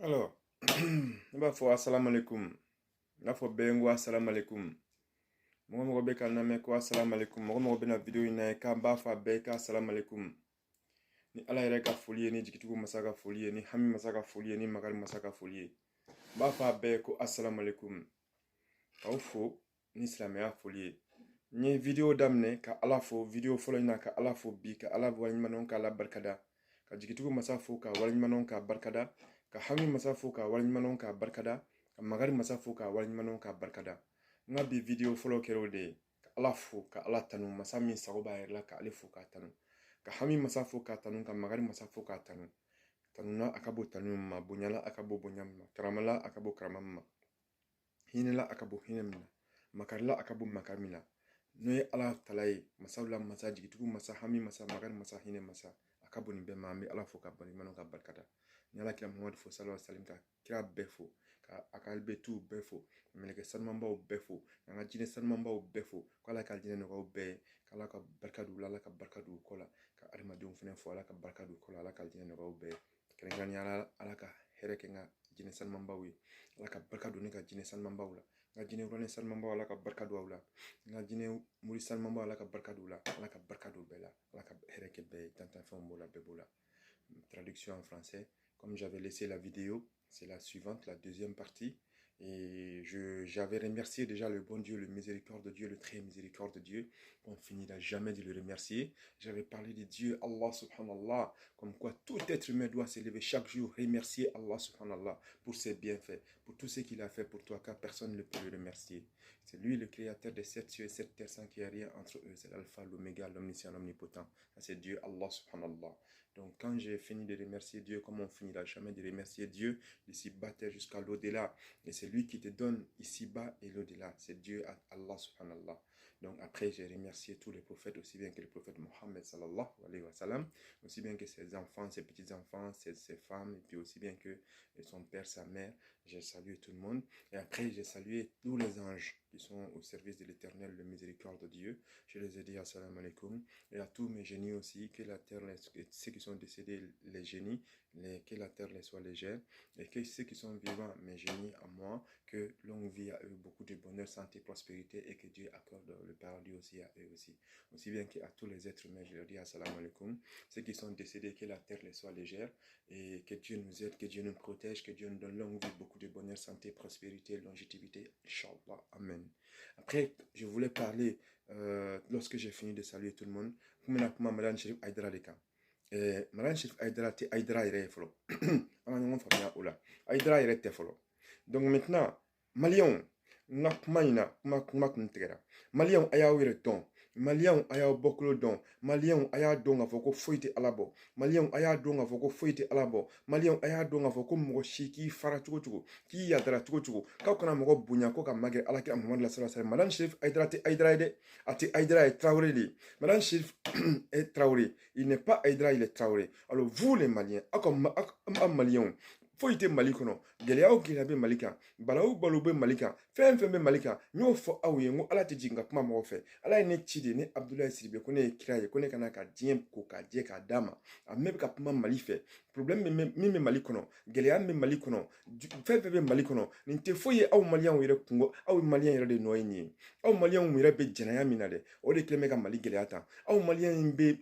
Alors, on va faire assalamu alaikum. On va faire bengo assalamu alaikum. Moi, je vais faire quoi assalamu alaikum. Moi, je vais faire vidéo ina ka ba fa beka assalamu alaikum. Ni ala yɛrɛ ka foli ye, ni jigitigiw masa ka foli ye, ni hami masa ka foli ye, ni magari masa ka foli ye. N b'a fɔ a bɛɛ ko assalamu alaikum. K'aw fo ni silamɛya foli ye. N ye video daminɛ ka ala fo, video fɔlɔ in na ka ala fo bi, ka ala waleɲumandɔn k'a la barikada. Ka jigitigiw masa fo ka waleɲumandɔn k'a barikada. Ka hami masa fo ka waleɲumandɔn k'a barikada. Ka magari masa fo ka waleɲumandɔn k'a barikada. N ka bi video fɔlɔ kɛra o de ye. Ka ala fo ka ala tanu, masa min sago b'a yɛrɛ la ka ale fo k'a tanu. Ka hami masa fo k'a tanu, ka magari masa fo k'a tanu. Tanuna akabo tanu ma, bonyala akabo bonyama, karamala akabo karamama. Hinela akabo hinemna, makarla akabo makarmila. Noye ala talaye, masawla masa jigitugu masa hami masa magari masa hine masa akabo ni bema ambi ala fo ka bani mano ka barkada. Nyala kila Muhammad fo sallallahu alaihi wasallam ka kira befo, ka akalbetu befo, meleke sanmamba befo, nga jine sanmamba befo, kala ka jine no be, kala ka barkadu la ka barkadu kola, ka armadun fene fo ala ka barkadu kola ala ka jine no be. Kerengani ala ka hereke nga jine sanmamba wi, ala ka barkadu ne ka jine sanmamba wala. Nga jine urane sanmamba ala ka barkadu wala. Nga jine muri sanmamba ala ka barkadu la, ala ka barkadu bela, ala ka hereke be tantan fombola bebola. Traduction en français. Comme j'avais laissé la vidéo, c'est la suivante, la deuxième partie. Et j'avais remercié déjà le bon Dieu, le miséricorde de Dieu, le très miséricorde de Dieu. On finira jamais de le remercier. J'avais parlé de Dieu, Allah subhanallah, comme quoi tout être humain doit s'élever chaque jour, remercier Allah subhanallah pour ses bienfaits, pour tout ce qu'il a fait pour toi, car personne ne peut le remercier. C'est lui le créateur des 7 cieux et 7 terres sans qu'il n'y ait rien entre eux. C'est l'alpha, l'oméga, l'omniscient, l'omnipotent. C'est Dieu, Allah subhanallah. Donc quand j'ai fini de remercier Dieu, comme on finira jamais de remercier Dieu, d'ici-bas jusqu'à l'au-delà. Et c'est lui qui te donne ici-bas et l'au-delà. C'est Dieu, Allah subhanallah. Donc après, j'ai remercié tous les prophètes, aussi bien que le prophète Mohammed sallallahu alayhi wa sallam, aussi bien que ses enfants, ses petits-enfants, ses femmes, et puis aussi bien que son père, sa mère. J'ai salué tout le monde. Et après, j'ai salué tous les anges qui sont au service de l'Éternel, le miséricorde de Dieu. Je les ai dit assalamu alaikum. Et à tous mes génies aussi, que la terre, ceux qui sont décédés, les génies, que la terre les soit légère. Et que ceux qui sont vivants, mes génies à moi, que longue vie à eux, beaucoup de bonheur, santé, prospérité, et que Dieu accorde le paradis aussi à eux aussi. Aussi bien qu'à tous les êtres humains, je leur dis assalamu alaikum. Ceux qui sont décédés, que la terre les soit légère. Et que Dieu nous aide, que Dieu nous protège, que Dieu nous donne longue vie, beaucoup de bonheur, santé, prospérité, longévité. Inch'Allah. Amen. Après, je voulais parler, lorsque j'ai fini de saluer tout le monde, pour Madame Chérif Aïdara Leka. Madame Chérif Aïdara, t'es Aïdara Ire Folo. On va Ola. Aïdara Ire te Folo. Donc maintenant, Malion, Nakmaina, Makmakuntegera. Malion, Ayaouire Don. Malion, Ayao Boklo Don. Malion, Aya Don, Avoko Foite Alabo. Malion, Aya Don, Avoko Foite Alabo. Malion, Aya Don, Avoko Moshiki, Faratugo, qui Yadra Tugo, Kakana Moro Bunyako, Magre, Alaki, Mohamed Lassala, Madame Chérif Aïdrate Aïdrade, Ati Aïdra et Traoré. Madame Chérif est Traoré. Il n'est pas Aïdra, il est Traoré. Alors vous les Maliens, comme un Malion, foyite Mali kono gɛlɛyaw gɛlɛya bɛ Mali kan balawu balo bɛ Mali kan fɛn fɛn bɛ Mali kan n y'o fɔ aw ye n ko ala tɛ jigin ka kuma mɔgɔ fɛ ala ye ne ci de ne Abdoulaye Sidibe ko ne ye kira ye ko ne kana ka diɲɛ ko k'a jɛ k'a d'a ma a mɛ bɛ ka kuma Mali fɛ problème min bɛ Mali kɔnɔ gɛlɛya min bɛ Mali kɔnɔ fɛn fɛn bɛ Mali kɔnɔ nin tɛ foyi ye aw maliyɛnw yɛrɛ kungo aw ye maliyɛn yɛrɛ de nɔ ye nin ye aw maliyɛnw yɛrɛ bɛ jɛnɛya min na dɛ o de kɛlen bɛ ka Mali gɛlɛya ta aw maliyɛn bɛ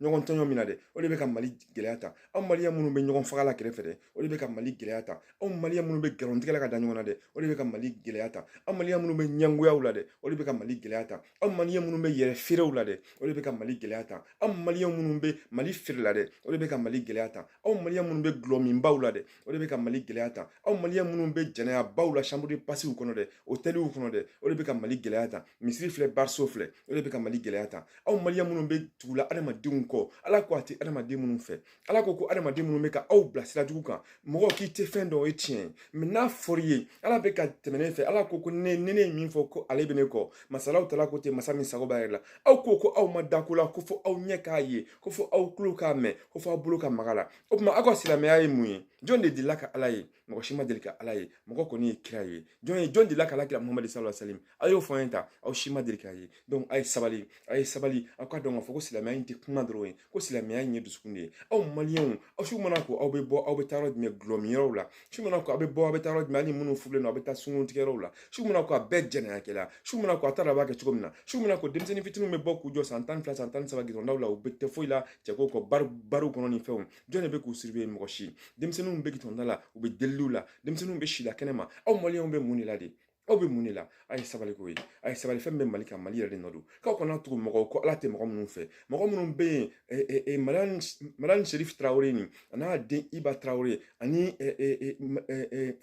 ɲɔgɔn tɔɲɔ min na dɛ o de bɛ ka Mali gɛlɛya ta aw maliyɛn minnu bɛ ɲɔgɔn faga la kɛrɛfɛ dɛ o de bɛ ka Mali gɛlɛya ta aw maliyɛn minnu bɛ galontigɛ la ka da ɲɔgɔn na dɛ o de bɛ ka Mali gɛlɛya ta aw maliyɛn minnu bɛ ɲɛngoyaw la dɛ o de bɛ ka Mali gɛlɛya ta aw maliyɛn minnu bɛ yɛrɛ feerew la dɛ o de bɛ ka Mali gɛlɛya ta aw maliyɛn minnu bɛ Mali feere la dɛ o de bɛ ka Mali gɛlɛya ta aw maliyɛn minnu bɛ gulɔminbaw la dɛ o de bɛ ka Mali gɛlɛya ta aw maliyɛn minnu bɛ jɛnɛyabaw la chambre de passiw kɔnɔ dɛ hôteliw kɔnɔ dɛ o de bɛ ka Mali gɛlɛya ta misiri filɛ barso filɛ o de bɛ ka Mali gɛlɛya ta aw maliyɛn minnu bɛ tugula adamadenw kɔ ala ko a tɛ adamaden minnu fɛ ala ko ko adamaden minnu bɛ ka aw bila sira jugu kan mɔgɔ k'i tɛ fɛn dɔn o ye tiɲɛ ye mɛ n'a fɔra i ye ala bɛ ka tɛmɛ ne fɛ ala ko ko ne ye min fɔ ko ale bɛ ne kɔ masalaw tala ko tɛ masa min sago b'a yɛrɛ la aw ko aw ma da ko la ko fɔ aw ɲɛ k'a ye ko fɔ aw tulo k'a mɛn ko fɔ aw bolo ka maga la o tuma aw ka silamɛya ye mun ye jɔn de delila ka ala ye mɔgɔ si ma deli ka ala ye mɔgɔ kɔni ye kira ye jɔn delila ka alakira muhamadu sallallahu alaihi wasallam a y'o fɔ an ye ta aw si ma deli k'a ye donc a ye sabali aw ka dɔn k'a fɔ ko silamɛya in tɛ kuma dɔrɔn ye ko silamɛya in ye dusukun de ye aw maliyɛnw aw su mana ko aw bɛ bɔ aw bɛ taa yɔrɔ jumɛn gulɔmiyɔrɔw la su mana ko aw bɛ bɔ aw bɛ taa yɔrɔ jumɛn hali minnu furulen don aw bɛ taa sunkurutigɛyɔrɔw la su mana ko a bɛɛ jɛnɛyakɛla su mana ko a t'a dɔn a b'a kɛ cogo min na su mana ko denmisɛnnin fitininw bɛ bɔ k'u jɔ san 12 san 13 gidɔrɔndaw la u bɛ tɛ foyi la cɛko kɔ bariw kɔnɔ ni fɛnw jɔn de bɛ k'u surveiller mɔgɔ si denmisɛnninw bɛ gidɔrɔnda la u bɛ deliliw la denmisɛnninw bɛ si la kɛnɛ ma aw maliyɛnw bɛ mun de la de aw bɛ mun de la a ye sabali ko ye a ye sabali fɛn bɛ mali kan mali yɛrɛ de nɔ don k'aw kana tugu mɔgɔw kɔ ala tɛ mɔgɔ minnu fɛ mɔgɔ minnu bɛ yen madani sherif tarawele nin a n'a den iba tarawele ani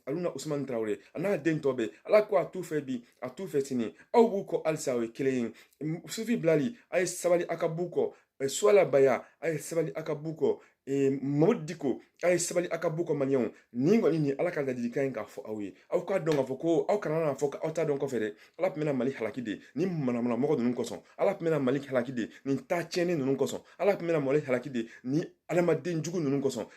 aruna usman tarawele a n'a den tɔ bɛɛ ala ko a t'u fɛ bi a t'u fɛ sini aw b'u kɔ halisa o ye kelen ye sufi bilali a ye sabali a ka b'u kɔ suwala baya a ye sabali a ka b'u kɔ Mamadu Diko a ye sabali a ka b'u kɔ maliyɛnw nin kɔni ni ala ka ladilikan ye k'a fɔ aw ye aw k'a dɔn k'a fɔ ko aw kana n'a fɔ k'aw t'a dɔn kɔfɛ dɛ ala tun bɛna mali halaki de ni manamana mɔgɔ ninnu kosɔn ala tun bɛna mali halaki de nin taa tiɲɛni ninnu kosɔn ala tun bɛna mali halaki de ni adamaden jugu ninnu kosɔn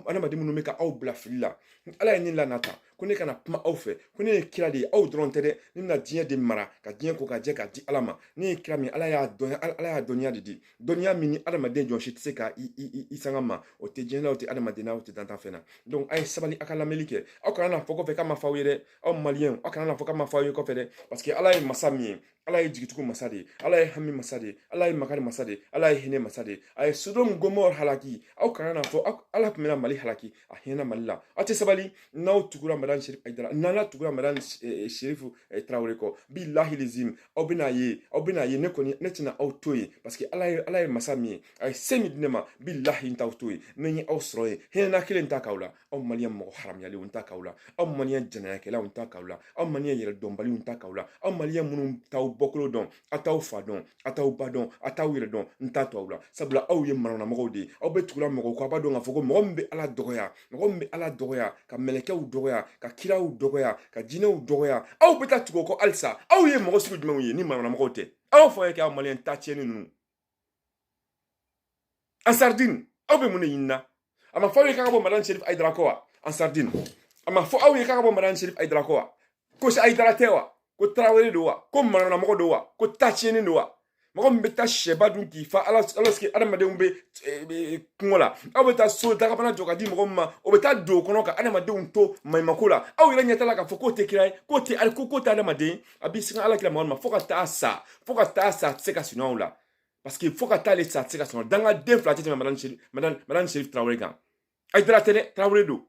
adamaden minnu bɛ ka aw bila fili la ala ye ne lanata ko ne kana kuma aw fɛ ko ne ye kira de ye aw dɔrɔn tɛ dɛ ne bɛna diɲɛ de mara ka diɲɛ ko ka jɛ k'a di ala ma ne ye kira min ala y'a dɔnniya de di dɔnniya min ni adamaden jɔn si tɛ se ka i sanga ma o tɛ diɲɛ la o tɛ adamaden na o tɛ dantan fɛn na donc a ye sabali a ka lamɛnli kɛ aw kana n'a fɔ kɔfɛ k'a ma fɔ aw ye dɛ aw maliyɛnw aw kana n'a fɔ k'a ma fɔ aw ye kɔfɛ dɛ parce que ala ye masa min ye ala ye jigitugu masa de ye ala ye hami masa de ye ala ye makari masa de ye ala ye hinɛ masa de ye a ye sodom gomor halaki aw kana n'a fɔ ala tun bɛna mali halaki a hinɛna mali la aw tɛ sabali n'aw tugura madame sherif ayidara n'ala tugura madame sherifu tarawele kɔ billahi lezim aw bɛna ye ne kɔni ne tɛna aw to ye parce que ala ye masa min ye a ye se min di ne ma billahi n t'aw to ye ne ye aw sɔrɔ ye hinɛna kelen t'a k'aw la aw maliyɛn mɔgɔ haramuyalenw t'a k'aw la aw maliyɛn jɛnɛyakɛlaw t'a k'aw la aw maliyɛn yɛrɛ dɔnbaliw t'a k'aw la aw maliyɛn minnu t'aw bɔkolo dɔn a t'aw fa dɔn a t'aw ba dɔn a t'aw yɛrɛ dɔn n t'a to aw la sabula aw ye manamɔgɔw de ye aw bɛ tugula mɔgɔw kɔ a b'a dɔn k'a fɔ ko mɔgɔ min bɛ ala dɔgɔya mɔgɔ min bɛ ala dɔgɔya ka mɛlɛkɛw dɔgɔya ka kiraw dɔgɔya ka jinɛw dɔgɔya aw bɛ taa tugu o kɔ halisa aw ye mɔgɔ sugu jumɛnw ye ni manamɔgɔw tɛ aw fɔ ye k'aw maliyɛn ta tiɲɛni ninnu en sardine aw bɛ mun de ɲini na a ma fɔ aw ye k'a ka bɔ madame sherif ayidara kɔ wa en sardine a ma fɔ aw ye k'a ka bɔ madame sherif ayidara kɔ wa ko ayidara tɛ wa ko tarawele don wa ko manamɔgɔ don wa ko ta tiɲɛni don wa mɔgɔ min bɛ taa sɛba dun k'i fa alors que adamadenw bɛ kungo la aw bɛ taa so dagabana jɔ ka di mɔgɔ min ma o bɛ taa don o kɔnɔ ka adamadenw to maɲumako la aw yɛrɛ ɲɛ t'a la k'a fɔ k'o tɛ kira ye k'o tɛ adamaden a b'i sin ala kira mɔgɔ ma fo ka taa sa a tɛ se ka sinɔ aw la parce que fo ka taa ale sa a tɛ se ka sinɔ dangaden fila tɛ tɛmɛ madame sherif tarawele kan ayidara tɛ dɛ tarawele don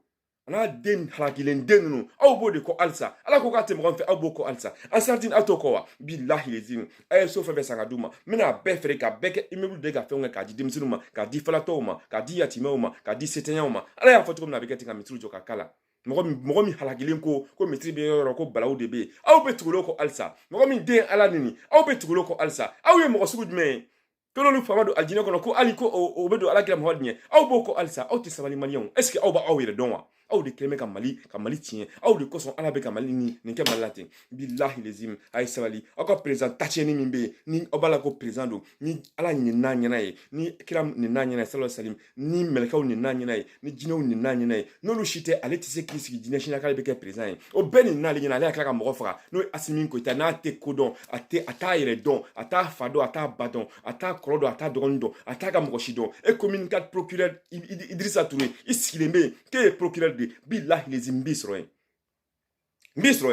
a n'a den halakilen den ninnu aw b'o de kɔ halisa ala ko k'a tɛ mɔgɔ fɛ aw b'o kɔ halisa en sardine aw t'o kɔ wa billahi lezim a ye so fɛn fɛn san ka d'u ma n bɛna bɛɛ feere ka bɛɛ kɛ immeuble de ka fɛnw kɛ k'a di denmisɛnninw ma k'a di falatɔw ma k'a di yatimɛw ma k'a di setɛɲɛw ma ala y'a fɔ cogo min na a bɛ kɛ ten ka misiri jɔ ka kala mɔgɔ min halakilen ko misiri bɛ yɔrɔ ko balawu de bɛ yen aw bɛ tugula o kɔ halisa mɔgɔ min den ala nini aw bɛ tugula o kɔ halisa aw ye mɔgɔ sugu jumɛn ye k'olu faama don alijinɛ kɔnɔ ko hali ko o bɛ don ala kira muhamadu ɲɛ aw b'o kɔ halisa aw tɛ sabali maliyɛnw est ce que aw b'aw yɛrɛ dɔn wa aw de kɛlen bɛ ka mali tiɲɛ aw de kosɔn ala bɛ ka mali nin kɛ mali la ten billahi lezim a ye sabali aw ka président tatiɲɛni min bɛ yen ni aw b'a la ko président don ni ala nin n'a ɲɛna ye ni kira nin n'a ɲɛna ye sallallahu alaihi wasallam ni mɛlɛkɛw nin n'a ɲɛna ye ni jinɛw nin n'a ɲɛna ye n'olu si tɛ ale tɛ se k'i sigi jinɛ sini k'ale bɛ kɛ président ye o bɛɛ nin n'ale ɲɛna ale y'a tila ka mɔgɔ faga n'o ye asimi koyita n'a tɛ ko dɔn a t'a yɛrɛ dɔn a t'a fa dɔn a t'a ba dɔn a t'a kɔrɔ dɔn a t'a dɔgɔnin dɔn a t'a ka mɔgɔ si dɔn e commune 4 procureur Idrissa Touré i sigilen bɛ yen k'e ye procureur de billahi lezim n b'i sɔrɔ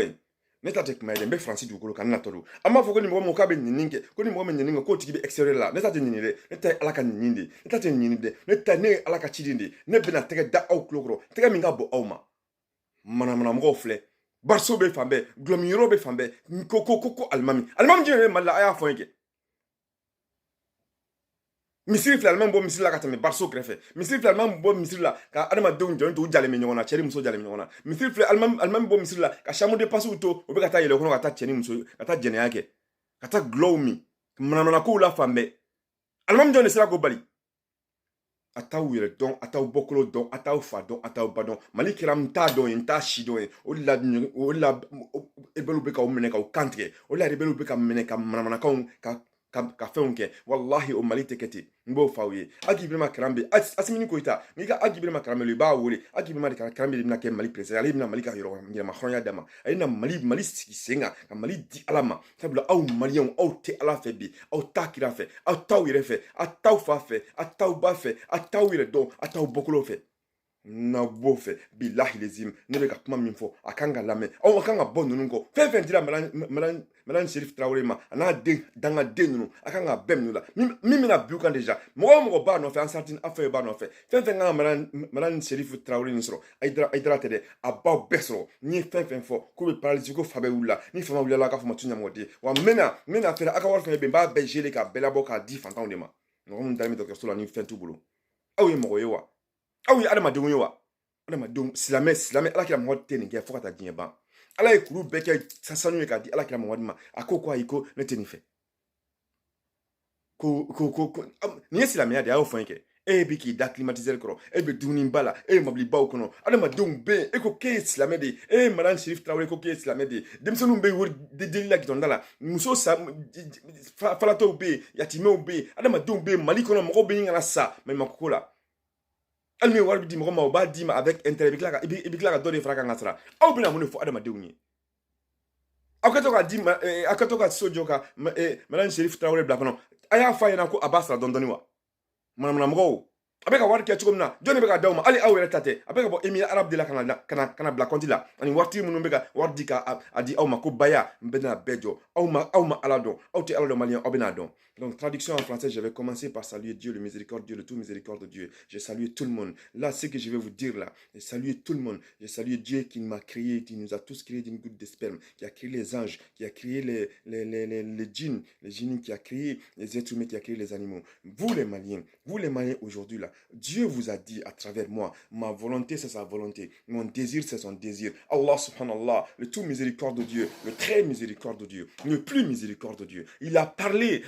yen ne ta tɛ kuma ye dɛ n bɛ faransi dugukolo kan ne natɔ don an b'a fɔ ko ni mɔgɔ min k'a bɛ ɲinini kɛ ko ni mɔgɔ min ɲinini kɛ k'o tigi bɛ extérieur la ne ta tɛ ɲini dɛ ne ta ye ala ka ɲinini de ne ta tɛ ɲinini dɛ ne ye ala ka ciden de ne bɛna tɛgɛ da aw tulo kɔrɔ tɛgɛ min ka bɔ aw ma manamanamɔgɔw filɛ bariso bɛ fan bɛɛ gulɔmiyɔrɔ bɛ fan bɛɛ ko alimami jumɛn bɛ mali la a y'a fɔ n ye kɛ misiri filɛ alimami bɔ misiri la ka tɛmɛ bariso kɛrɛfɛ misiri filɛ alimami bɔ misiri la ka adamadenw jɔlen to u jalen bɛ ɲɔgɔn na cɛ ni muso jalen bɛ ɲɔgɔn na misiri filɛ alimami bɔ misiri la ka chambre de passe to u bɛ ka taa yɛlɛ kɔnɔ ka taa cɛ ni muso ka taa jɛnɛya kɛ ka taa gulɔw min manamanakow la fan bɛɛ alimami jɔn de sera k'o bali a t'aw yɛrɛ dɔn a t'aw bɔkolo dɔn a t'aw fa dɔn a t'aw ba dɔn mali kɛra n t'a dɔn ye n t'a si dɔn ye o de la rebelles bɛ k'aw minɛ k'aw kan tigɛ o de la rebelles bɛ ka minɛ ka manamanakanw ka fɛnw kɛ wallahi o Mali tɛ kɛ ten n b'o f'aw ye Ibrahima Karambe Assimi Goïta n'i ka Ibrahima Karambe i b'a wele Ibrahima Karambe de bɛna kɛ Mali président ale bɛna Mali ka yɛlɛma hɔrɔnya d'a ma ale bɛna Mali sigi sen kan ka Mali di Ala ma sabula aw maliyɛnw aw tɛ Ala fɛ bi aw t'a kira fɛ aw t'aw yɛrɛ fɛ aw t'aw fa fɛ aw t'aw ba fɛ aw t'aw yɛrɛ dɔn aw t'aw bɔkolow fɛ na b'o fɛ bilahi lezim ne bɛ ka kuma min fɔ a kan ka lamɛn aw kan ka bɔ ninnu kɔ fɛn fɛn dira Malan Sheriff Traoré ma a n'a dangaden ninnu a kan ka bɛn ninnu la min bɛna bi u kan déjà mɔgɔ o mɔgɔ b'a nɔfɛ an sartini a fɛn b'a nɔfɛ fɛn fɛn kan ka Malan Sheriff Traoré nin sɔrɔ Aïdara tɛ dɛ a b'aw bɛɛ sɔrɔ n'i ye fɛn fɛn fɔ k'o bɛ paralysie ko fa bɛ wuli la ni fa ma wuli la k'a fɔ ma tu ɲamɔgɔden wa n bɛna fɛrɛ a ka wari fɛn bɛ n b'a bɛɛ geler k'a bɛɛ labɔ k'a di fantanw de ma mɔgɔ minnu dalen bɛ dɔgɔtɔrɔso la ni fɛn t'u bolo aw ye mɔgɔ ye wa aw ye adamadenw ye wa adamadenw silamɛ alakira Muhamadu tɛ nin kɛ fo ka taa diɲɛ ban ala ye kuru bɛɛ kɛ sanu ye k'a di alakira Muhamadu ma a ko ayi ko ne tɛ nin fɛ ko nin ye silamɛya de a y'o fɔ n kɛ e bɛ k'i da climatiseur kɔrɔ e bɛ dumuni ba la e ye mobilibaw kɔnɔ adamadenw bɛ yen e ko k'e ye silamɛ de ye e ye Malan Sheriff Traoré ko k'e ye silamɛ de ye denmisɛnninw bɛ wari deli la gidɔnda la muso falatɔw bɛ yen yatimɛw bɛ yen adamadenw bɛ yen Mali kɔnɔ mɔgɔw bɛ ɲini kana sa maɲumanko ko la hali min wari bɛ di mɔgɔ ma o b'a d'i ma avec intérêt i bɛ tila ka dɔ de fara kan ka sara aw bɛna mun de fɔ adamadenw ye aw ka to ka di aw ka to ka so jɔ ka Malan Sheriff Traoré bila kɔnɔ a y'a fɔ a ɲɛna ko a b'a sara dɔɔni wa manamanamɔgɔw a bɛ ka wari kɛ cogo min na jɔn de bɛ ka d'aw ma hali aw yɛrɛ ta tɛ a bɛ ka bɔ Émirats arabes de la ka na bila compte la ani waritigi minnu bɛ ka wari di k'a di aw ma ko baya n bɛna bɛɛ jɔ aw ma Ala dɔn aw tɛ Ala dɔn maliyɛn aw bɛna dɔn donc traduction en français je vais commencer par saluer Dieu le miséricordieux le tout miséricordieux Dieu je salue tout le monde là ce que je vais vous dire là je salue tout le monde je salue Dieu qui m'a créé qui nous a tous créés d'une goutte de sperme qui a créé les anges qui a créé les djinns qui a créé les êtres humains qui a créé les animaux vous les Maliens aujourd'hui là Dieu vous a dit à travers moi, ma volonté c'est sa volonté, mon désir c'est son désir. Allah subhanallah, le tout miséricorde de Dieu, le très miséricorde de Dieu, le plus miséricorde de Dieu. Il a parlé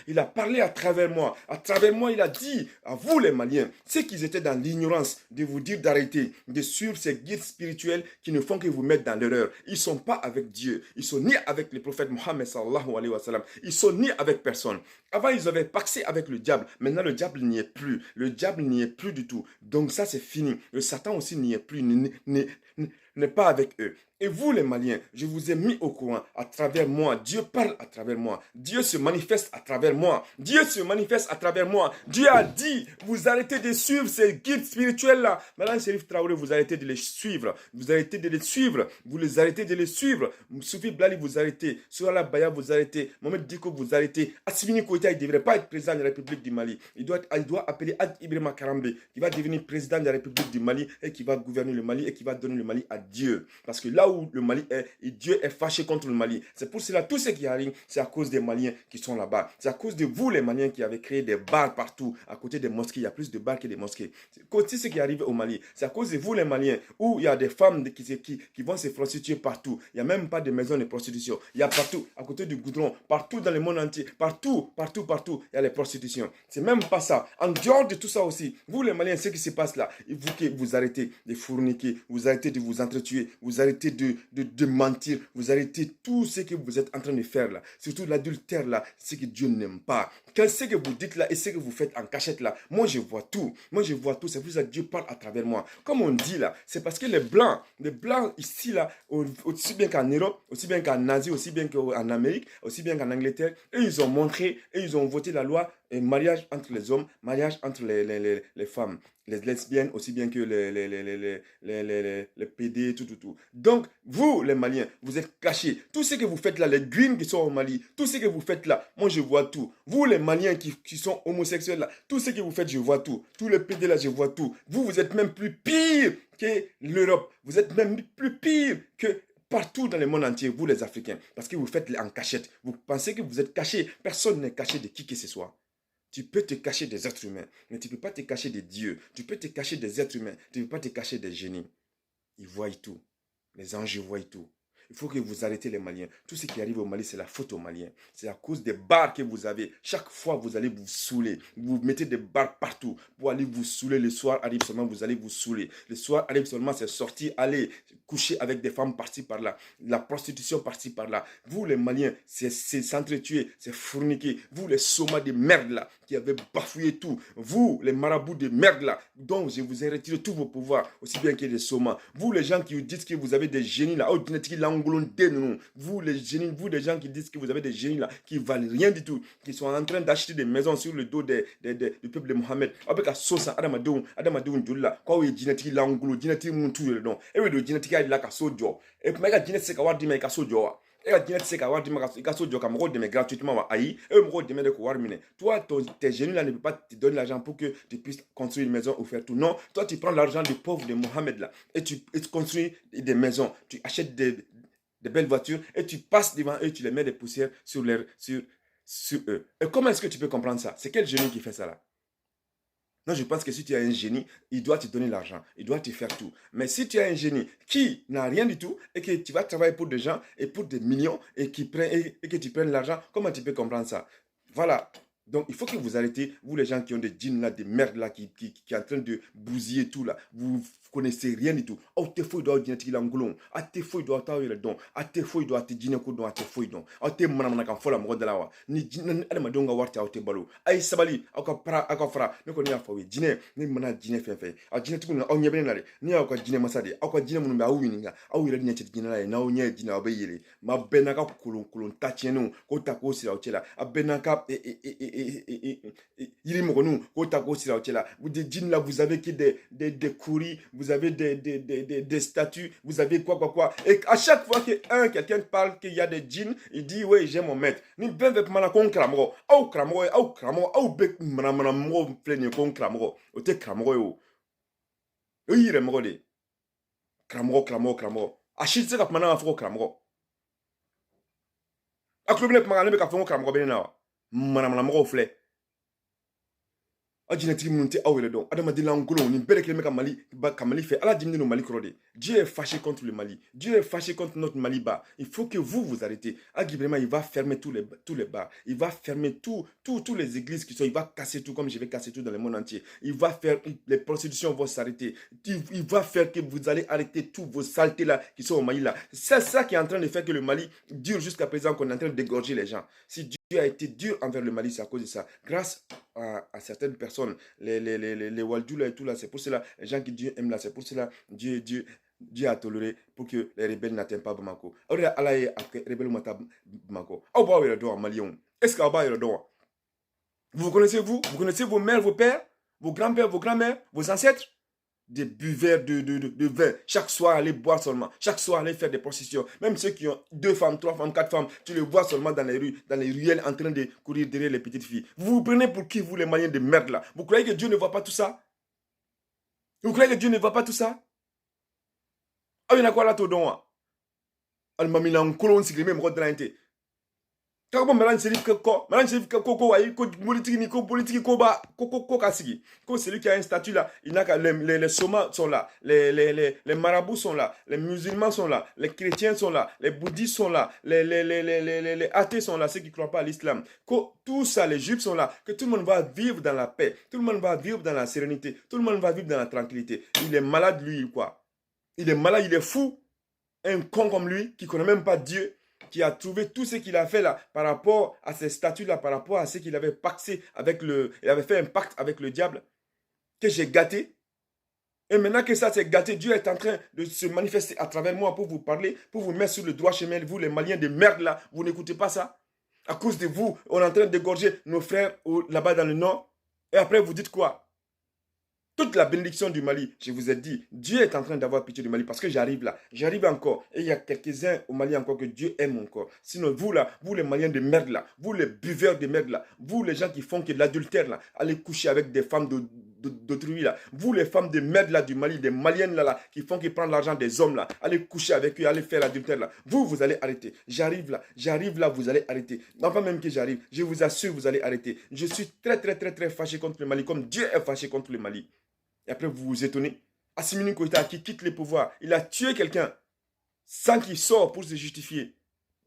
à travers moi. À travers moi, il a dit à vous les Maliens, ceux qui étaient dans l'ignorance, de vous dire d'arrêter, de suivre ces guides spirituels qui ne font que vous mettre dans l'erreur. Ils ne sont pas avec Dieu, ils sont ni avec le prophète Mohammed sallallahu alayhi wa sallam, ils sont ni avec personne. Avant, ils avaient pacté avec le diable. Maintenant, le diable n'y est plus. Le diable n'y est plus du tout. Donc ça, c'est fini. Le Satan aussi n'y est plus, n'est pas avec eux. Et vous les Maliens, je vous ai mis au courant à travers moi. Dieu parle à travers moi. Dieu se manifeste à travers moi. Dieu se manifeste à travers moi. Dieu a dit, vous arrêtez de suivre ces guides spirituels-là. Malan Sheriff Traoré, vous arrêtez de les suivre. Vous arrêtez de les suivre. Vous les arrêtez de les suivre. Soufi Blali, vous arrêtez. Souala Baya, vous arrêtez. Mohamed Diko, vous arrêtez. Assimi Goïta, il ne devrait pas être président de la République du Mali. Il doit appeler Ibrahima Karambe, qui va devenir président de la République du Mali et qui va gouverner le Mali et qui va donner le Mali à Dieu. Parce que là où le Mali est, et Dieu est fâché contre le Mali. C'est pour cela, tout ce qui arrive, c'est à cause des Maliens qui sont là-bas. C'est à cause de vous, les Maliens, qui avez créé des bars partout. À côté des mosquées, il y a plus de bars que des mosquées. C'est ce qui arrive au Mali. C'est à cause de vous, les Maliens, où il y a des femmes qui vont se prostituer partout. Il n'y a même pas de maisons de prostitution. Il y a partout, à côté du goudron, partout dans le monde entier, partout, il y a les prostitutions. C'est même pas ça. En dehors de tout ça aussi, vous, les Maliens, ce qui se passe là, il faut que vous arrêtez de fourniquer, vous arrêtez de vous entretuer, vous arrêtez de mentir, vous arrêtez tout ce que vous êtes en train de faire là, surtout l'adultère là, ce que Dieu n'aime pas. Ce que vous dites là et ce que vous faites en cachette là, moi je vois tout, c'est pour ça que Dieu parle à travers moi. Comme on dit là, c'est parce que les blancs ici là, aussi bien qu'en Europe, aussi bien qu'en Asie, aussi bien qu'en Amérique, aussi bien qu'en Angleterre, et ils ont montré, et ils ont voté la loi mariage entre les hommes, mariage entre les femmes, les lesbiennes aussi bien que les PD, tout. Donc, vous, les Maliens, vous êtes cachés. Tout ce que vous faites là, les greens qui sont au Mali, tout ce que vous faites là, moi je vois tout. Vous, les Maliens qui sont homosexuels là, tout ce que vous faites, je vois tout. Tous les PD là, je vois tout. Vous êtes même plus pire que l'Europe. Vous êtes même plus pire que partout dans le monde entier, vous les Africains. Parce que vous faites en cachette. Vous pensez que vous êtes cachés. Personne n'est caché de qui que ce soit. Tu peux te cacher des êtres humains, mais tu ne peux pas te cacher des dieux. Tu peux te cacher des êtres humains, tu ne peux pas te cacher des génies. Ils voient tout. Les anges voient tout. Il faut que vous arrêtez les Maliens. Tout ce qui arrive au Mali, c'est la faute aux Maliens. C'est à cause des bars que vous avez. Chaque fois, vous allez vous saouler. Vous mettez des bars partout pour aller vous saouler. Le soir arrive seulement, vous allez vous saouler. Le soir arrive seulement, c'est sorti, allez. coucher avec des femmes par-ci par-là, la prostitution par-ci par-là. Vous les Maliens, c'est s'entretuer, c'est fourniquer. Vous les somas de merde là, qui avez bafouillé tout. Vous les marabouts de merde là, dont je vous ai retiré tous vos pouvoirs, aussi bien que les somas. Vous les gens qui vous dites que vous avez des génies là, vous les génies, vous les gens qui disent que vous avez des génies là, qui valent rien du tout, qui sont en train d'acheter des maisons sur le dos du peuple de Mohamed. Avec la sauce à Adamadoun Djoula, quand vous êtes génétique l'angolo, génétique mon tout le nom. Et vous êtes génétique à la casso. Et puis, ma génétique, c'est qu'à voir des casso. Et la génétique, c'est qu'à voir des casso comme rôle de mes gratuitement. Aïe, et me rôle de mes de quoi mine. Toi, tes génies là ne peuvent pas te donner l'argent pour que tu puisses construire une maison ou faire tout. Non, toi, tu prends l'argent des pauvres de Mohamed là et tu construis des maisons. Tu achètes des belles voitures et tu passes devant eux, tu les mets des poussières sur eux. Et comment est-ce que tu peux comprendre ça? C'est quel génie qui fait ça là? Non, je pense que si tu as un génie, il doit te donner l'argent, il doit te faire tout. Mais si tu as un génie qui n'a rien du tout et que tu vas travailler pour des gens et pour des millions et que tu prennes l'argent, comment tu peux comprendre ça? Voilà. Donc, il faut que vous arrêtez, vous les gens qui ont des jeans là, des merdes là, qui sont en train de bousiller tout là. Vous connaissez rien du tout. Oh, t'es fou, il doit dire qu'il est angolon. Ah, t'es fou, il doit t'avoir le don. Ah, t'es fou, il doit te dire qu'il doit te fou, il doit. Ah, t'es manamana kan fola mo de la wa. Ni ale ma donga warta au te balo. Ay sabali, aka fra. Ne ko ni afa we jine, ni mana jine fe. Ah, jine tu na onye bene na le. Ni aka jine masade. Aka jine mu ba wininga. Awu ile ni chete jine la na onye jine obayele. Ma benaka kulun tachenu ko ta ko sira o chela. Abenaka il vous des djinns là, vous avez des kouris, vous avez des statues, vous avez quoi. Et à chaque fois que quelqu'un parle qu'il y a des djinns, il dit oui, j'ai mon maître. Ni ben vek mana kon kramro, au kramro, au bek mana mo pleni kon kramro, o te kramro yo. Oui, remro de. Kramro. Achille se kap mana afro kramro. Aklubine pmana ne ka fon kramro benena. Mana mo flé. Dieu est fâché contre le Mali. Dieu est fâché contre notre Mali bas. Il faut que vous arrêtez. Il va fermer tous les bars. Il va fermer tous les églises qui sont. Il va casser tout comme je vais casser tout dans le monde entier. Il va faire. Les prostitutions vont s'arrêter. Il va faire que vous allez arrêter tous vos saletés là qui sont au Mali là. C'est ça qui est en train de faire que le Mali dure jusqu'à présent, qu'on est en train d'égorger les gens. Si Dieu a été dur envers le Mali, c'est à cause de ça. Grâce à certaines personnes, les Waldula et tout là, c'est pour cela, les gens qui Dieu aime là, c'est pour cela, Dieu a toléré pour que les rebelles n'atteignent pas Bamako. Est-ce que vous connaissez vos mères, vos pères, vos grands-pères, vos grands-mères, vos ancêtres? Des buveurs de vin. Chaque soir, aller boire seulement. Chaque soir, aller faire des processions. Même ceux qui ont 2 femmes, 3 femmes, 4 femmes, tu les vois seulement dans les rues, dans les ruelles, en train de courir derrière les petites filles. Vous vous prenez pour qui, vous, les Maliens de merde là? Vous croyez que Dieu ne voit pas tout ça? Vous croyez que Dieu ne voit pas tout ça? Ah, il y en a quoi là, tout don? Al-Mamina, on colonne, c'est même rôle de l'intérêt. Kako melange celui celui qui a un statut là, il n'a qu'à les somas sont là, les marabouts sont là, les musulmans sont là, les chrétiens sont là, les bouddhistes sont là, les athées sont là, ceux qui ne croient pas à l'islam. Tout ça, les juifs sont là, que tout le monde va vivre dans la paix, tout le monde va vivre dans la sérénité, tout le monde va vivre dans la tranquillité. Il est malade lui quoi. Il est malade, il est fou. Un con comme lui qui ne connaît même pas Dieu, qui a trouvé tout ce qu'il a fait là par rapport à ces statuts-là, par rapport à ce qu'il avait pacté avec il avait fait un pacte avec le diable, que j'ai gâté. Et maintenant que ça s'est gâté, Dieu est en train de se manifester à travers moi pour vous parler, pour vous mettre sur le droit chemin. Vous, les Maliens de merde là, vous n'écoutez pas ça? À cause de vous, on est en train d'égorger nos frères là-bas dans le nord. Et après, vous dites quoi? Toute la bénédiction du Mali, je vous ai dit, Dieu est en train d'avoir pitié du Mali parce que j'arrive là, j'arrive encore. Et il y a quelques-uns au Mali encore que Dieu aime encore. Sinon, vous là, vous les Maliens de merde là, vous les buveurs de merde là, vous les gens qui font que de l'adultère là, allez coucher avec des femmes d'autrui là, vous les femmes de merde là du Mali, des Maliennes là, qui font qu'ils prennent l'argent des hommes là, allez coucher avec eux, allez faire l'adultère là. Vous allez arrêter. J'arrive là, vous allez arrêter. Non, pas même que j'arrive, je vous assure, vous allez arrêter. Je suis très fâché contre le Mali, comme Dieu est fâché contre le Mali. Et après, vous vous étonnez. Assimi Goïta qui quitte le pouvoir, il a tué quelqu'un sans qu'il sorte pour se justifier.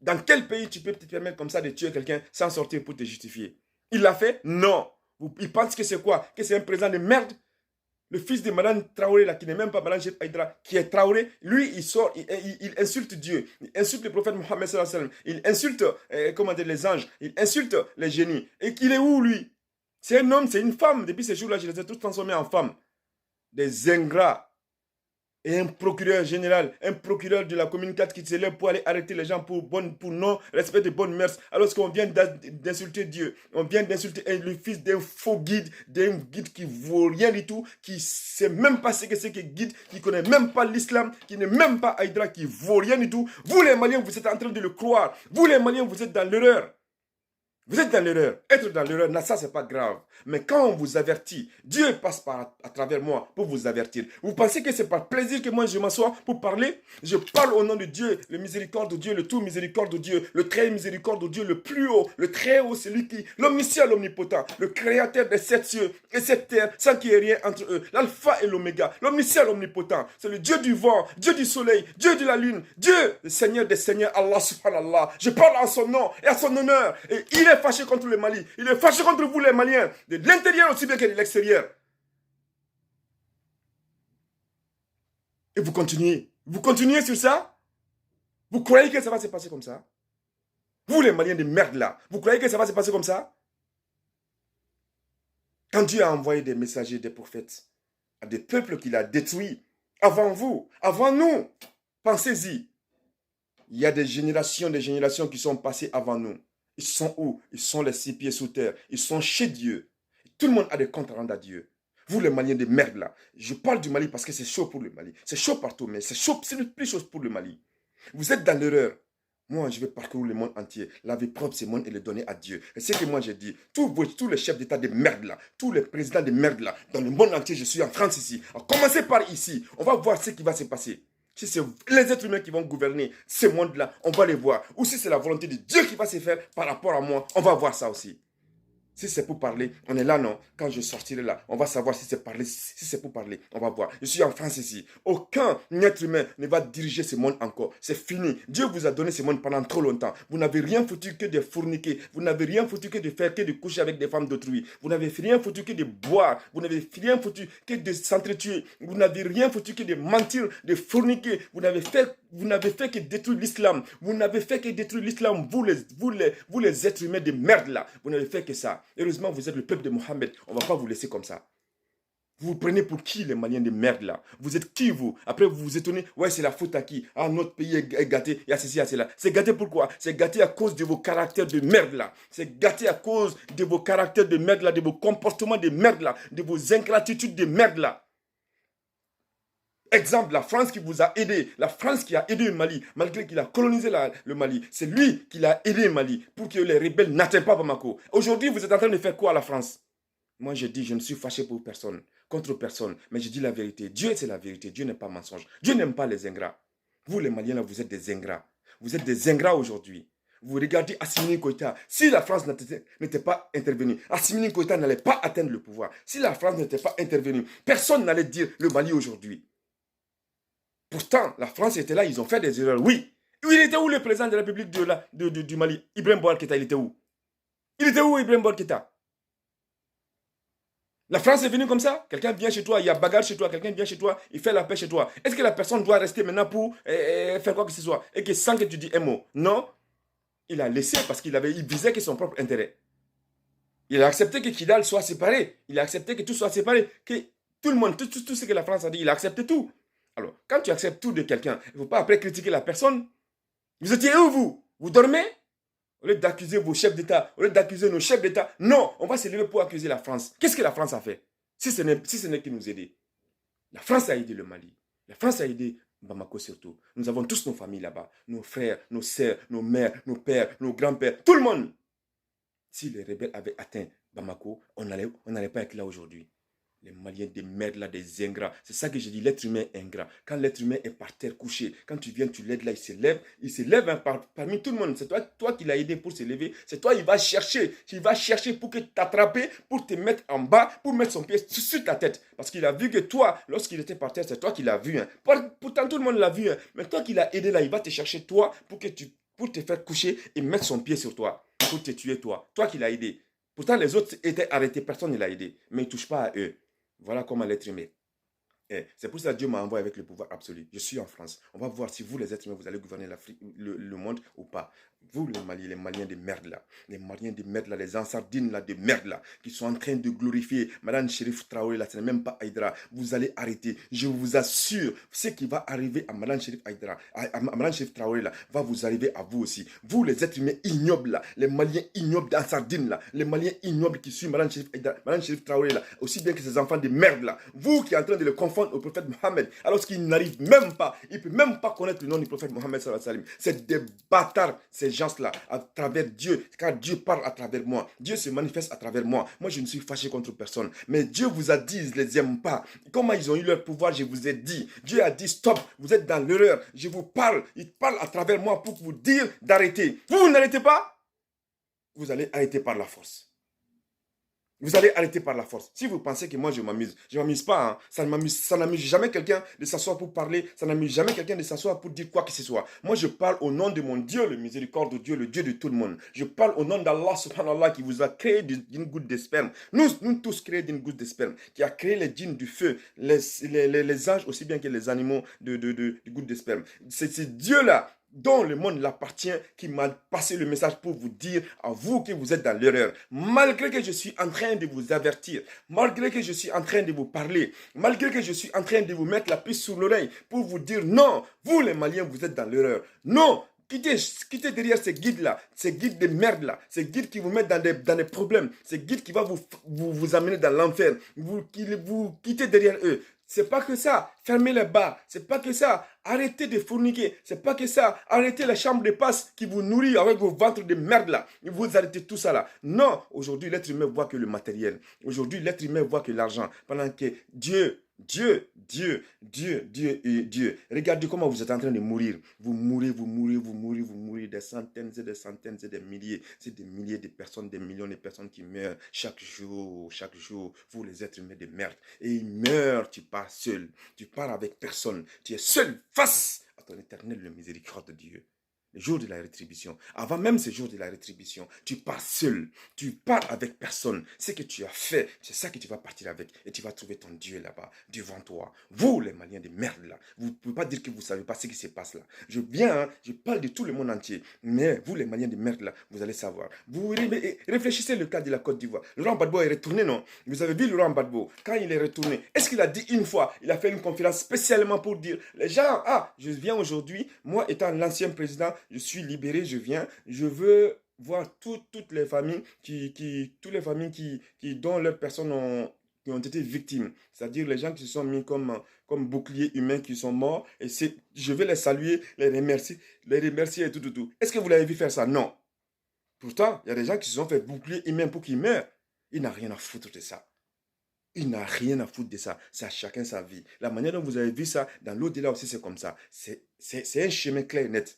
Dans quel pays tu peux te permettre comme ça de tuer quelqu'un sans sortir pour te justifier? Il l'a fait? Non. Il pense que c'est quoi? Que c'est un président de merde? Le fils de Madame Traoré, là, qui n'est même pas Madame Chef Haïdra, qui est Traoré, lui, il sort, il insulte Dieu, il insulte le prophète Mohammed sallallahu alayhi wa sallam, il insulte, comment dire, les anges, il insulte les génies. Et qu'il est où, lui? C'est un homme, c'est une femme. Depuis ces jours-là, je les ai tous transformés en femmes. Des ingrats. Et un procureur général, un procureur de la commune 4 qui se lève pour aller arrêter les gens pour non-respect de bonnes mœurs, alors qu'on vient d'insulter Dieu, on vient d'insulter le fils d'un faux guide, d'un guide qui ne vaut rien du tout, qui ne sait même pas ce que c'est que guide, qui ne connaît même pas l'islam, qui n'est même pas Haïdra, qui ne vaut rien du tout. Vous les Maliens, vous êtes en train de le croire. Vous les Maliens, vous êtes dans l'erreur. Vous êtes dans l'erreur. Être dans l'erreur, ça, c'est pas grave. Mais quand on vous avertit, Dieu passe à travers moi pour vous avertir. Vous pensez que c'est par plaisir que moi je m'assois pour parler? Je parle au nom de Dieu, le miséricorde de Dieu, le tout miséricorde de Dieu, le très miséricorde de Dieu, le plus haut, le très haut, celui qui, l'omniscient, l'omnipotent, le créateur des 7 cieux et 7 terres, sans qu'il y ait rien entre eux. L'alpha et l'oméga, l'omniscient, l'omnipotent. C'est le Dieu du vent, Dieu du soleil, Dieu de la lune, Dieu, le Seigneur des seigneurs, Allah subhanallah. Je parle en son nom et à son honneur. Et il est fâché contre le Mali. Il est fâché contre vous les Maliens, de l'intérieur aussi bien que de l'extérieur. Et vous continuez. Vous continuez sur ça? Vous croyez que ça va se passer comme ça? Vous les Maliens de merde là, vous croyez que ça va se passer comme ça? Quand Dieu a envoyé des messagers, des prophètes, à des peuples qu'il a détruits, avant vous, avant nous, pensez-y. Il y a des générations qui sont passées avant nous. Ils sont où? Ils sont les 6 pieds sous terre. Ils sont chez Dieu. Tout le monde a des comptes à rendre à Dieu. Vous les Maliens de merde là. Je parle du Mali parce que c'est chaud pour le Mali. C'est chaud partout, mais c'est chaud, c'est le plus chaud pour le Mali. Vous êtes dans l'erreur. Moi, je vais parcourir le monde entier. La vie propre, c'est monde et le donner à Dieu. Et c'est ce que moi j'ai dit. Tous les chefs d'État de merde là, tous les présidents de merde là, dans le monde entier, je suis en France ici. Alors, commencez par ici. On va voir ce qui va se passer. Si c'est les êtres humains qui vont gouverner ce monde-là, on va les voir. Ou si c'est la volonté de Dieu qui va se faire par rapport à moi, on va voir ça aussi. Si c'est pour parler, on est là, non? Quand je sortirai là, on va savoir si c'est pour parler. On va voir. Je suis en France ici. Aucun être humain ne va diriger ce monde encore. C'est fini. Dieu vous a donné ce monde pendant trop longtemps. Vous n'avez rien foutu que de fourniquer. Vous n'avez rien foutu que de faire, que de coucher avec des femmes d'autrui. Vous n'avez rien foutu que de boire. Vous n'avez rien foutu que de s'entretuer. Vous n'avez rien foutu que de mentir, de fourniquer. Vous n'avez fait que détruire l'islam. Vous n'avez fait que détruire l'islam. Vous les êtres humains de merde là. Vous n'avez fait que ça. Heureusement, vous êtes le peuple de Mohammed. On ne va pas vous laisser comme ça. Vous vous prenez pour qui les Maliens de merde là? Vous êtes qui vous? Après vous vous étonnez, ouais c'est la faute à qui? Ah notre pays est gâté, il y a ceci, il y a cela. C'est gâté pourquoi? C'est gâté à cause de vos caractères de merde là. C'est gâté à cause de vos caractères de merde là, de vos comportements de merde là, de vos ingratitudes de merde là. Exemple, la France qui vous a aidé, la France qui a aidé le Mali, malgré qu'il a colonisé le Mali, c'est lui qui l'a aidé le Mali pour que les rebelles n'atteignent pas Bamako. Aujourd'hui, vous êtes en train de faire quoi à la France? Moi, je dis, je ne suis fâché pour personne, contre personne, mais je dis la vérité. Dieu, c'est la vérité. Dieu n'est pas mensonge. Dieu n'aime pas les ingrats. Vous, les Maliens, là, vous êtes des ingrats. Vous êtes des ingrats aujourd'hui. Vous regardez Assimi Goïta. Si la France n'était pas intervenue, Assimi Goïta n'allait pas atteindre le pouvoir. Si la France n'était pas intervenue, personne n'allait dire le Mali aujourd'hui. Pourtant, la France était là, ils ont fait des erreurs. Oui. Il était où le président de la République du Mali? Ibrahim Boubacar Keïta, il était où? Il était où Ibrahim Boubacar Keïta? La France est venue comme ça? Quelqu'un vient chez toi, il y a bagarre chez toi, quelqu'un vient chez toi, il fait la paix chez toi. Est-ce que la personne doit rester maintenant pour faire quoi que ce soit? Et que sans que tu dis un mot? Non. Il a laissé parce qu'il visait que son propre intérêt. Il a accepté que Kidal soit séparé. Il a accepté que tout soit séparé. Que tout le monde, tout ce que la France a dit, il a accepté tout. Alors, quand tu acceptes tout de quelqu'un, il ne faut pas après critiquer la personne. Vous étiez où, vous? Vous dormez? Au lieu d'accuser vos chefs d'État, au lieu d'accuser nos chefs d'État, non, on va se lever pour accuser la France. Qu'est-ce que la France a fait? Si ce n'est que nous aider. La France a aidé le Mali. La France a aidé Bamako surtout. Nous avons tous nos familles là-bas. Nos frères, nos sœurs, nos mères, nos pères, nos grands-pères, tout le monde. Si les rebelles avaient atteint Bamako, on n'allait pas être là aujourd'hui. Les Maliens des merdes là, des ingrats. C'est ça que je dis, l'être humain est ingrat. Quand l'être humain est par terre couché, quand tu viens, tu l'aides là, il se lève hein, parmi tout le monde. C'est toi qui l'as aidé pour se lever. C'est toi, il va chercher pour t'attraper, pour te mettre en bas, pour mettre son pied sur ta tête. Parce qu'il a vu que toi, lorsqu'il était par terre, c'est toi qui l'as vu. Hein. Pourtant, tout le monde l'a vu. Hein. Mais toi qui l'as aidé là, il va te chercher toi pour te faire coucher et mettre son pied sur toi, pour te tuer toi. Toi qui l'as aidé. Pourtant, les autres étaient arrêtés, personne ne l'a aidé. Mais il ne touche pas à eux. Voilà comment l'être humain C'est pour ça que Dieu m'a envoyé avec le pouvoir absolu. Je suis en France. On va voir si vous, les êtres humains, vous allez gouverner le monde ou pas. Vous, les Maliens de merde là, les Maliens de merde là, les Ansardines là de merde là, qui sont en train de glorifier Madame Chérif Traoré là, ce n'est même pas Haïdara. Vous allez arrêter. Je vous assure, ce qui va arriver à Madame Chérif Haïdara, à Madame Chérif Traoré là, va vous arriver à vous aussi. Vous, les êtres humains ignobles là, les Maliens ignobles d'Ansardine là, les Maliens ignobles qui suivent Madame Chérif Haïdara, Madame Chérif Traoré là, aussi bien que ces enfants de merde là. Vous qui êtes en train de le confondre au prophète Mohammed, alors qu'il n'arrive même pas, il ne peut même pas connaître le nom du prophète Mohammed sallallahu alayhi wa sallam. C'est des bâtards, ces gens-là, à travers Dieu, car Dieu parle à travers moi. Dieu se manifeste à travers moi. Moi, je ne suis fâché contre personne. Mais Dieu vous a dit, ils ne les aiment pas. Comment ils ont eu leur pouvoir, je vous ai dit. Dieu a dit, stop, vous êtes dans l'erreur. Je vous parle, il parle à travers moi pour vous dire d'arrêter. Vous n'arrêtez pas, vous allez arrêter par la force. Vous allez arrêter par la force. Si vous pensez que moi je m'amuse pas. Hein. Ça n'amuse jamais quelqu'un de s'asseoir pour parler. Ça n'amuse jamais quelqu'un de s'asseoir pour dire quoi que ce soit. Moi je parle au nom de mon Dieu, le miséricorde de Dieu, le Dieu de tout le monde. Je parle au nom d'Allah subhanallah qui vous a créé d'une goutte de sperme. Nous tous créés d'une goutte de sperme. Qui a créé les djinns du feu, les anges aussi bien que les animaux de goutte de sperme. C'est Dieu là dont le monde l'appartient, qui m'a passé le message pour vous dire à vous que vous êtes dans l'erreur. Malgré que je suis en train de vous avertir, malgré que je suis en train de vous parler, malgré que je suis en train de vous mettre la puce sur l'oreille pour vous dire non, vous les Maliens, vous êtes dans l'erreur. Non, quittez derrière ces guides-là, ces guides de merde-là, ces guides qui vous mettent dans des problèmes, ces guides qui vont vous amener dans l'enfer. Vous quittez derrière eux. C'est pas que ça, fermez les bars. C'est pas que ça, arrêtez de fourniquer. C'est pas que ça, arrêtez la chambre de passe qui vous nourrit avec vos ventres de merde là. Et vous arrêtez tout ça là. Non, aujourd'hui l'être humain voit que le matériel. Aujourd'hui l'être humain voit que l'argent. Pendant que Dieu. Regardez comment vous êtes en train de mourir. Vous mourrez. Des centaines et des centaines et des milliers. C'est des milliers de personnes, des millions de personnes qui meurent chaque jour. Vous les êtres humains de merde. Et ils meurent, tu pars seul. Tu pars avec personne. Tu es seul face à ton éternel, le miséricorde de Dieu. Le jour de la rétribution, avant même ce jour de la rétribution, tu pars seul, tu pars avec personne. Ce que tu as fait, c'est ça que tu vas partir avec. Et tu vas trouver ton Dieu là-bas, devant toi. Vous, les Maliens de merde là, vous ne pouvez pas dire que vous ne savez pas ce qui se passe là. Je viens, je parle de tout le monde entier. Mais vous, les Maliens de merde là, vous allez savoir. Vous réfléchissez le cas de la Côte d'Ivoire. Laurent Gbagbo est retourné, non? Vous avez vu Laurent Gbagbo, quand il est retourné, est-ce qu'il a dit une fois, il a fait une conférence spécialement pour dire, les gens, je viens aujourd'hui, moi étant l'ancien président, je suis libéré, je viens, je veux voir toutes les familles dont leurs personnes qui ont été victimes. C'est-à-dire les gens qui se sont mis comme boucliers humains qui sont morts. Et je vais les saluer, les remercier et tout. Est-ce que vous l'avez vu faire ça? Non. Pourtant, il y a des gens qui se sont fait bouclier humain pour qu'ils meurent. Il n'a rien à foutre de ça. Il n'a rien à foutre de ça. C'est à chacun sa vie. La manière dont vous avez vu ça, dans l'au-delà aussi, c'est comme ça. C'est un chemin clair et net.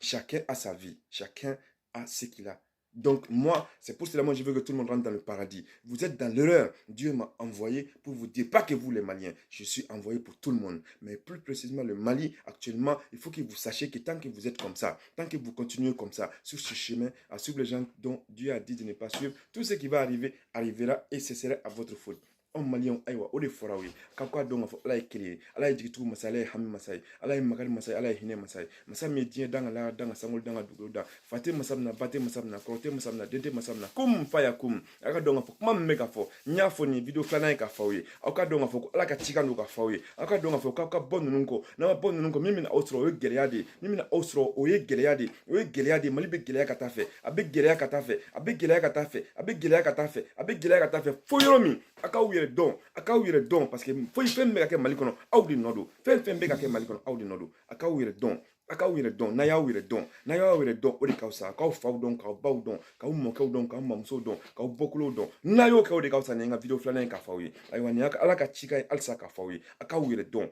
Chacun a sa vie. Chacun a ce qu'il a. Donc moi, c'est pour cela que je veux que tout le monde rentre dans le paradis. Vous êtes dans l'erreur. Dieu m'a envoyé pour vous dire, pas que vous les Maliens, je suis envoyé pour tout le monde. Mais plus précisément le Mali, actuellement, il faut que vous sachiez que tant que vous êtes comme ça, tant que vous continuez comme ça, sur ce chemin, à suivre les gens dont Dieu a dit de ne pas suivre, tout ce qui va arriver, arrivera et ce sera à votre faute. On malien aywa o de fora wi kakwa donga fo ala kele ala jigitu masala ham masai ala magar masai ala hine masai masam me die danga sangol danga dugo da fate masam na bate masam na kote masam na dente masam na kum faya kum aka donga fo mam mega fo nya fo ni video flana ka fawi aka donga fo ala ka chika ndo ka fawi aka donga fo ka bonu nunko na bonu nunko mimi na outro o geleade mimi na outro o geleade mali be gelea katafe abe gelea katafe fo yoromi aka wire don parce que faut y faire mbeka ke malikono awdi nodo fen mbeka ke malikono awdi nodo aka wire don na ya wire don o de kausa ka fa don ka ba don ka mo ka don ka mamso don ka bokulo don na yo ka o de kausa nga video flana ka fa wi aywa ni aka ala ka chika alsa ka fa wi aka wire don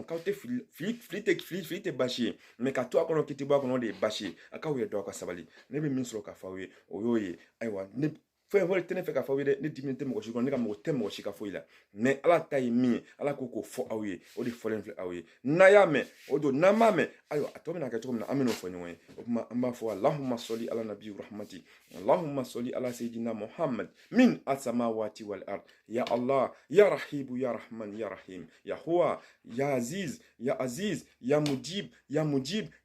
ka te flite bashi me ka to akono kiti ba kono de bashi aka wire don ka sabali ne be min sro ka fa wi oyoye aywa ne fo le tene fe ka fo de ne dimine te mo shi ko ne ka mo te mo shi ka fo ila mais ala tay mi ala ko fo awi o di fo len fle awi na ya me o do na ma me ayo atomi na ka to na amino fo nyoy o ma amba fo allahumma salli ala nabi rahmati allahumma salli ala sayidina muhammad min as-samawati wal ard ya allah ya rahib ya rahman ya rahim ya huwa ya aziz ya mujib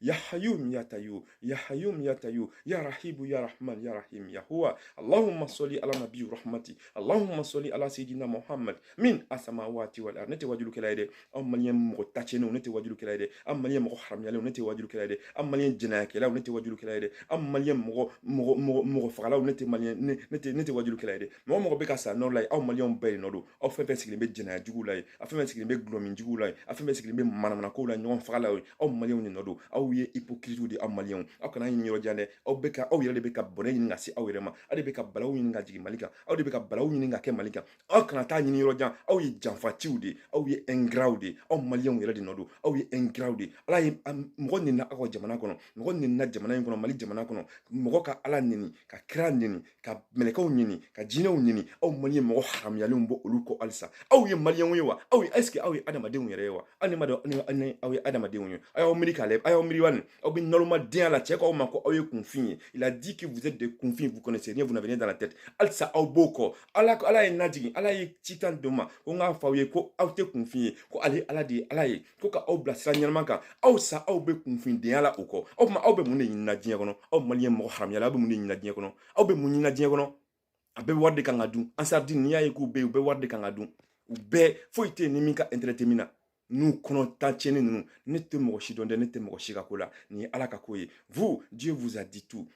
ya hayyum ya tayyub ya hayyum ya tayyub ya rahib ya rahman ya rahim ya huwa allahumma salli ala nabi rahmati allahumma salli ala sayidina muhammad min as-samawati wal ard nete wajulu kelaide am maliyam mo tacheno nete wajulu kelaide am maliyam mo haram yale nete wajulu kelaide am maliyam jina kelaide nete wajulu kelaide am maliyam mo fagala nete maliyam nete wajulu kelaide mo be ka sa no lay am maliyam be no do o fe sikli be jina jugu lay afa sikli be glomin jugu lay afa sikli be manamana ko la nyon fagala am maliyam ni no do aw ye hypocrite di am maliyam akana yin yoro jande aw be ka aw yele be ka boné ni ngasi aw rema ade be ka balaw ni nga jigi malika aw de be ka balaw ni nga ke malika aw kana ta ni yoro jan aw ye janfatiude aw ye ingraude aw maliyam yele di no do aw ye ingraude ala ye mo ni na ako jamana kono mo ni na jamana kono mali jamana kono mo ka ala nini ka kra nini ka melekaw nini ka jinaw nini aw maliyam mo haram yale mbo oluko alsa aw ye maliyam yewa aw ye eske aw ye adama de yerewa aw ye adama de aw milika le aw miliwan aw bin normal bien la tcheko ma ko aw ye confin il a dit que vous êtes des confins vous connaissez rien vous n'avez rien dans la tête alsa aw boko ala ye nadigi ala ye titan doma ko nga fawye ko aw te confin ko ala di ala ye ko ka aw blasira nyalman ka aw sa aw be confin de ala oko aw be mun ni na dinya kono aw malien mo haram yala aw be mun ni na dinya kono aw be mun ni na dinya kono abe warde kan adu ansardine ni aye ko be warde kan adu be foite ni minka entretenimina nous konotachene nous nete mo shidonde nete mo shikakola ni alaka koye vous Dieu vous a dit tout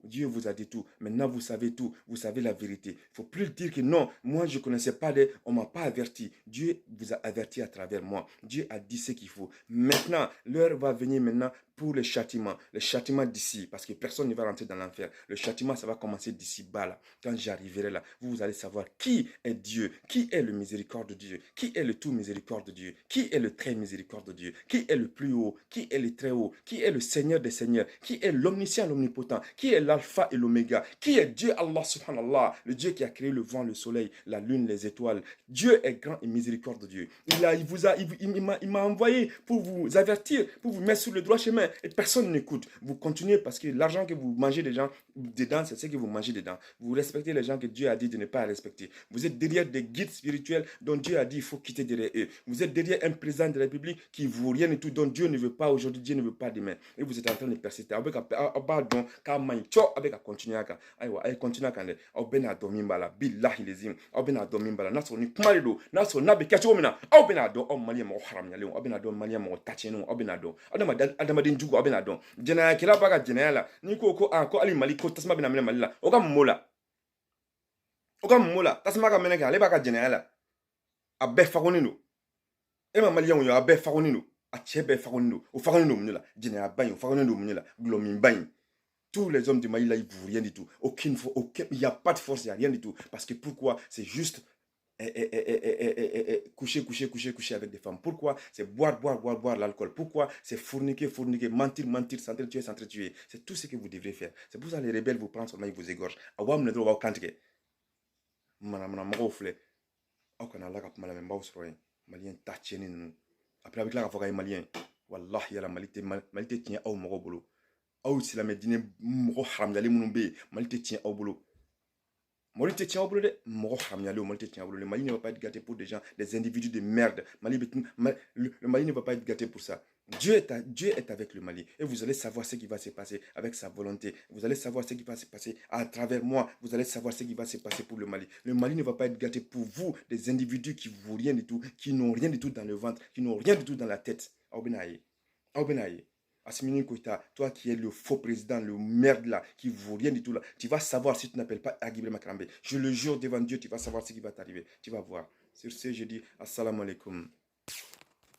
Dieu vous a dit tout maintenant vous savez tout vous savez la vérité faut plus dire que non moi je connaissais pas on m'a pas averti Dieu vous a averti à travers moi Dieu a dit ce qu'il faut maintenant l'heure va venir maintenant pour le châtiment d'ici parce que personne ne va rentrer dans l'enfer le châtiment ça va commencer d'ici bas là quand j'arriverai là vous allez savoir qui est Dieu qui est le miséricorde de Dieu qui est le tout miséricorde de Dieu qui est le très miséricorde de Dieu qui est le plus haut qui est le très haut qui est le Seigneur des seigneurs qui est l'omniscient l'omnipotent qui est l'alpha et l'oméga qui est Dieu Allah subhanallah le Dieu qui a créé le vent le soleil la lune les étoiles Dieu est grand et miséricorde de Dieu il m'a envoyé pour vous avertir pour vous mettre sur le droit chemin et personne n'écoute. Vous continuez parce que l'argent que vous mangez des gens dedans, c'est ce que vous mangez dedans. Vous respectez les gens que Dieu a dit de ne pas respecter. Vous êtes derrière des guides spirituels dont Dieu a dit il faut quitter derrière eux. Vous êtes derrière un président de la République qui ne vaut rien du tout, dont Dieu ne veut pas aujourd'hui, Dieu ne veut pas demain. Et vous êtes en train de persister. Avec continuer à continuer à faire. Au ben à domimbala, billahi lezim. Au ben à domimbala, naso ni kumarido, naso nabe kachomina. Au ben à do, au malien mo haram yale, au ben à do malien mo tacheno, au ben à do. Adamadin jugo au ben à do. Jena kila baga jena la. Ni ko ali mali ko tasma bina mena malila. Oka mola. Tasma ka mena ka ale baga jena la. Abe fagonino. Ema malien yo abe fagonino. A chebe fagonino. O fagonino munela. Jena bain, o fagonino munela. Glomin bain. Tous les hommes du Mali là, ils ne vous rien du tout. Il n'y a pas de force, il n'y a rien du tout. Parce que pourquoi? C'est juste coucher avec des femmes. Pourquoi? C'est boire l'alcool. Pourquoi? C'est fourniquer, mentir, s'entretuer. C'est tout ce que vous devrez faire. C'est pour ça que les rebelles vous prennent seulement, ils vous égorgent. Après avec la rafale malien, wallahi la malité tient au morobolo. Aw silame dine mo haram yale munun be mali te tien aw bolo mali te tien aw bolo de mo haram yale mali te tien aw bolo le Mali ne va pas être gâté pour des individus de merde le Mali ne va pas être gâté pour ça Dieu est avec le Mali et vous allez savoir ce qui va se passer avec sa volonté vous allez savoir ce qui va se passer à travers moi vous allez savoir ce qui va se passer pour le Mali ne va pas être gâté pour vous des individus qui vous rien du tout qui n'ont rien du tout dans le ventre qui n'ont rien du tout dans la tête aw benaye Asmini Koïta, toi qui es le faux président, le merde là, qui ne vaut rien du tout là, tu vas savoir si tu n'appelles pas Aguibré Makrambe. Je le jure devant Dieu, tu vas savoir ce qui va t'arriver. Tu vas voir. Sur ce, je dis assalamu alaikum.